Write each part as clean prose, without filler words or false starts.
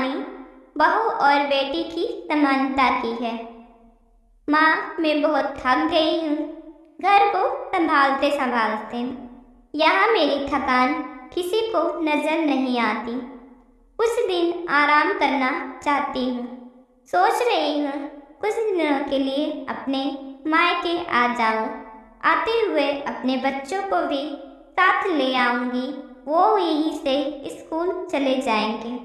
कहानी बहू और बेटी की समानता की है। माँ, मैं बहुत थक गई हूँ घर को संभालते संभालते। यहाँ मेरी थकान किसी को नजर नहीं आती। कुछ दिन आराम करना चाहती हूँ। सोच रही हूँ कुछ दिनों के लिए अपने मायके आ जाऊँ। आते हुए अपने बच्चों को भी साथ ले आऊँगी। वो यहीं से स्कूल चले जाएंगे।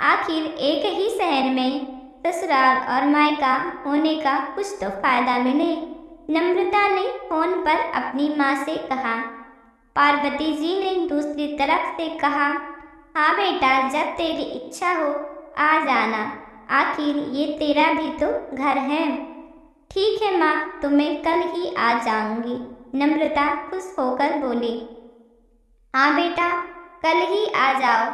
आखिर एक ही शहर में ससुराल और मायका होने का कुछ तो फायदा मिले। नम्रता ने फोन पर अपनी माँ से कहा। पार्वती जी ने दूसरी तरफ से कहा, हाँ बेटा, जब तेरी इच्छा हो आ जाना। आखिर ये तेरा भी तो घर है। ठीक है माँ, तो मैं कल ही आ जाऊंगी। नम्रता खुश होकर बोली। हाँ बेटा, कल ही आ जाओ,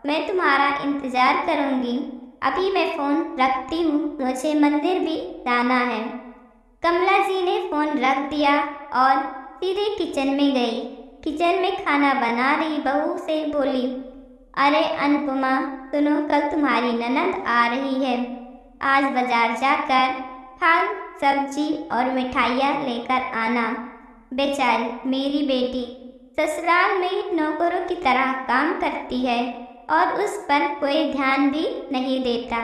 मैं तुम्हारा इंतजार करूंगी। अभी मैं फ़ोन रखती हूँ, मुझे मंदिर भी जाना है। कमला जी ने फ़ोन रख दिया और सीधे किचन में गई। किचन में खाना बना रही बहू से बोली, अरे अनुपमा, सुनो, कल तुम्हारी ननद आ रही है। आज बाजार जाकर फल, सब्जी और मिठाइयाँ लेकर आना। बेचारी मेरी बेटी ससुराल में नौकरों की तरह काम करती है और उस पर कोई ध्यान भी नहीं देता।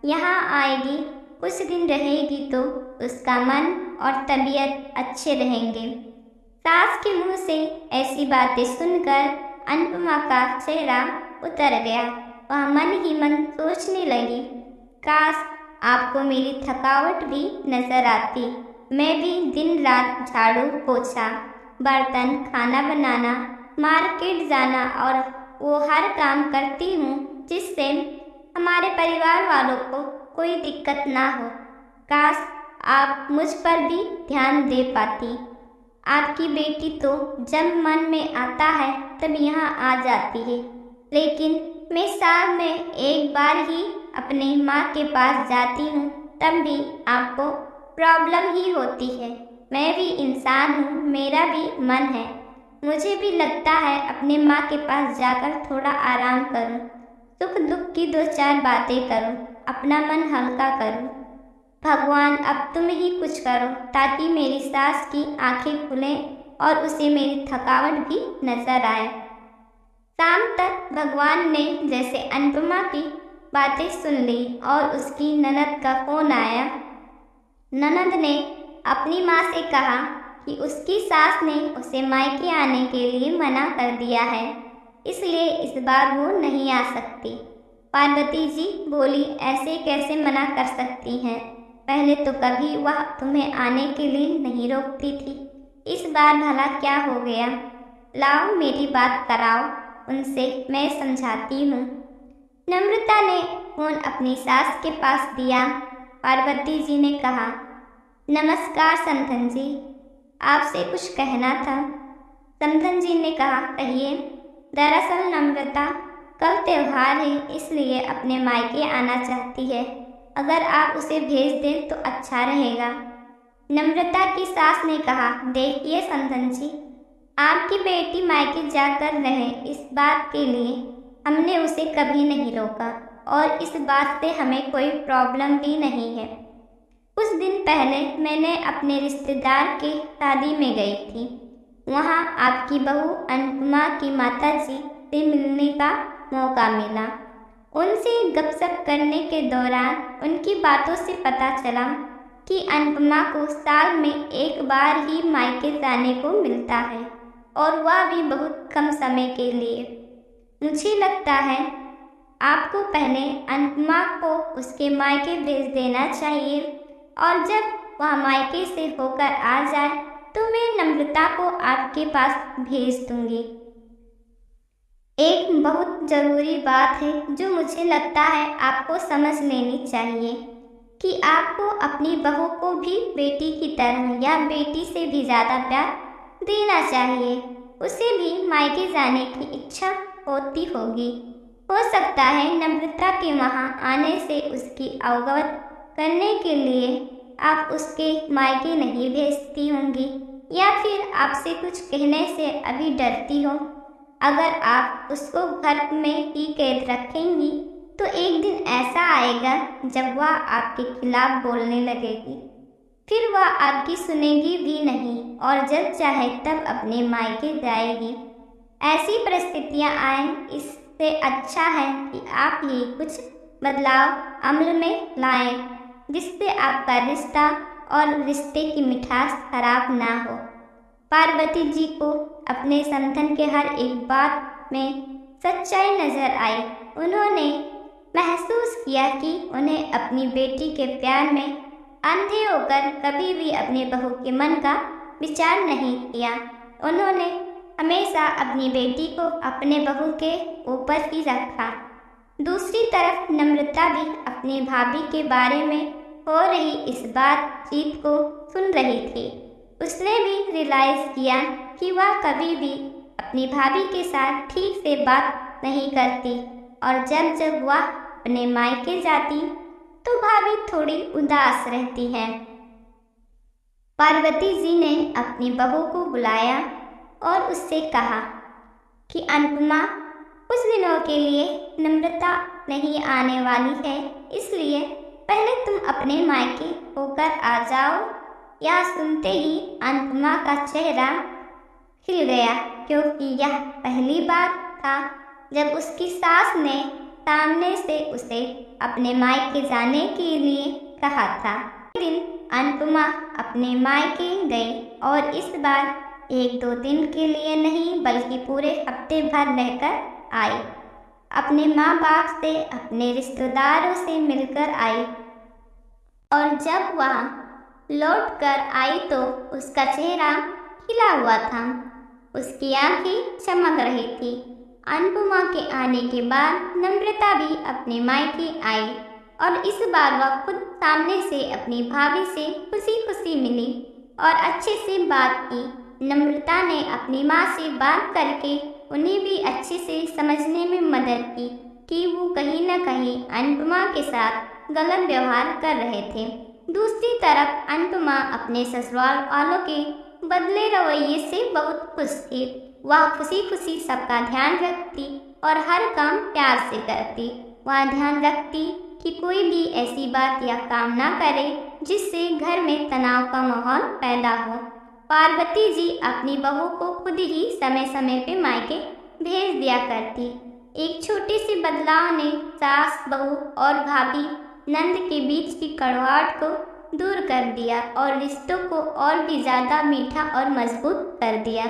यहाँ आएगी, कुछ दिन रहेगी तो उसका मन और तबीयत अच्छे रहेंगे। सास के मुंह से ऐसी बातें सुनकर अनुपमा का चेहरा उतर गया। वह मन ही मन सोचने लगी, काश आपको मेरी थकावट भी नजर आती। मैं भी दिन रात झाड़ू पोछा, बर्तन, खाना बनाना, मार्केट जाना और वो हर काम करती हूँ जिससे हमारे परिवार वालों को कोई दिक्कत ना हो। काश आप मुझ पर भी ध्यान दे पाती। आपकी बेटी तो जब मन में आता है तब यहाँ आ जाती है, लेकिन मैं साल में एक बार ही अपनी माँ के पास जाती हूँ, तब भी आपको प्रॉब्लम ही होती है। मैं भी इंसान हूँ, मेरा भी मन है। मुझे भी लगता है अपने माँ के पास जाकर थोड़ा आराम करूँ, सुख दुख की दो चार बातें करूँ, अपना मन हल्का करूँ। भगवान, अब तुम ही कुछ करो ताकि मेरी सास की आंखें खुलें और उसे मेरी थकावट भी नजर आए। शाम तक भगवान ने जैसे अनुपमा की बातें सुन ली और उसकी ननद का फोन आया। ननद ने अपनी माँ से कहा कि उसकी सास ने उसे मायके आने के लिए मना कर दिया है, इसलिए इस बार वो नहीं आ सकती। पार्वती जी बोली, ऐसे कैसे मना कर सकती हैं? पहले तो कभी वह तुम्हें आने के लिए नहीं रोकती थी, इस बार भला क्या हो गया? लाओ मेरी बात कराओ उनसे, मैं समझाती हूँ। नम्रता ने फोन अपनी सास के पास दिया। पार्वती जी ने कहा, नमस्कार समधन जी, आपसे कुछ कहना था। समधन जी ने कहा, कहिए। दरअसल नम्रता कल त्योहार है, इसलिए अपने मायके आना चाहती है। अगर आप उसे भेज दें तो अच्छा रहेगा। नम्रता की सास ने कहा, देखिए समधन जी, आपकी बेटी मायके जाकर रहे, इस बात के लिए हमने उसे कभी नहीं रोका और इस बात से हमें कोई प्रॉब्लम भी नहीं है। कुछ दिन पहले मैंने अपने रिश्तेदार के शादी में गई थी। वहाँ आपकी बहू अनुपमा की माताजी से मिलने का मौका मिला। उनसे गपशप करने के दौरान उनकी बातों से पता चला कि अनुपमा को साल में एक बार ही मायके जाने को मिलता है और वह भी बहुत कम समय के लिए। मुझे लगता है आपको पहले अनुपमा को उसके मायके भेज देना चाहिए और जब वह मायके से होकर आ जाए तो मैं नम्रता को आपके पास भेज दूंगी। एक बहुत ज़रूरी बात है जो मुझे लगता है आपको समझ लेनी चाहिए कि आपको अपनी बहू को भी बेटी की तरह या बेटी से भी ज़्यादा प्यार देना चाहिए। उसे भी मायके जाने की इच्छा होती होगी। हो सकता है नम्रता के वहाँ आने से उसकी अवगत करने के लिए आप उसके मायके नहीं भेजती होंगी या फिर आपसे कुछ कहने से अभी डरती हो। अगर आप उसको घर में ही कैद रखेंगी तो एक दिन ऐसा आएगा जब वह आपके खिलाफ बोलने लगेगी, फिर वह आपकी सुनेगी भी नहीं और जब चाहे तब अपने मायके जाएगी। ऐसी परिस्थितियां आए, इससे अच्छा है कि आप ही कुछ बदलाव अमल में लाएं, जिससे आपका रिश्ता और रिश्ते की मिठास खराब ना हो। पार्वती जी को अपने समधन के हर एक बात में सच्चाई नजर आई। उन्होंने महसूस किया कि उन्हें अपनी बेटी के प्यार में अंधे होकर कभी भी अपने बहू के मन का विचार नहीं किया। उन्होंने हमेशा अपनी बेटी को अपने बहू के ऊपर ही रखा। दूसरी तरफ नम्रता भी अपनी भाभी के बारे में हो रही इस बातचीत को सुन रही थी। उसने भी रियलाइज किया कि वह कभी भी अपनी भाभी के साथ ठीक से बात नहीं करती और जब जब वह अपने मायके जाती तो भाभी थोड़ी उदास रहती है। पार्वती जी ने अपनी बहू को बुलाया और उससे कहा कि अनुपमा, कुछ दिनों के लिए नम्रता नहीं आने वाली है, इसलिए पहले तुम अपने मायके होकर आ जाओ। यह सुनते ही अनुपमा का चेहरा खिल गया, क्योंकि यह पहली बार था जब उसकी सास ने सामने से उसे अपने मायके जाने के लिए कहा था। एक दिन अनुपमा अपने मायके गई और इस बार 1-2 दिन के लिए नहीं बल्कि पूरे हफ्ते भर रहकर आई। अपने माँ बाप से, अपने रिश्तेदारों से मिलकर आई और जब वह लौट कर आई तो उसका चेहरा खिला हुआ था, उसकी आंखें चमक रही थी। अनुपमा के आने के बाद नम्रता भी अपने मायके आई और इस बार वह खुद सामने से अपनी भाभी से खुशी खुशी मिली और अच्छे से बात की। नम्रता ने अपनी माँ से बात करके उन्हें भी अच्छे से समझने में मदद की कि वो कहीं न कहीं अनुपमा के साथ गलत व्यवहार कर रहे थे। दूसरी तरफ अनुपमा अपने ससुराल वालों के बदले रवैये से बहुत खुश थी। वह खुशी खुशी सबका ध्यान रखती और हर काम प्यार से करती। वह ध्यान रखती कि कोई भी ऐसी बात या काम ना करे जिससे घर में तनाव का माहौल पैदा हो। पार्वती जी अपनी बहू को खुद ही समय समय पे मायके भेज दिया करती। एक छोटे से बदलाव ने सास, बहू और भाभी नंद के बीच की कड़वाहट को दूर कर दिया और रिश्तों को और भी ज़्यादा मीठा और मजबूत कर दिया।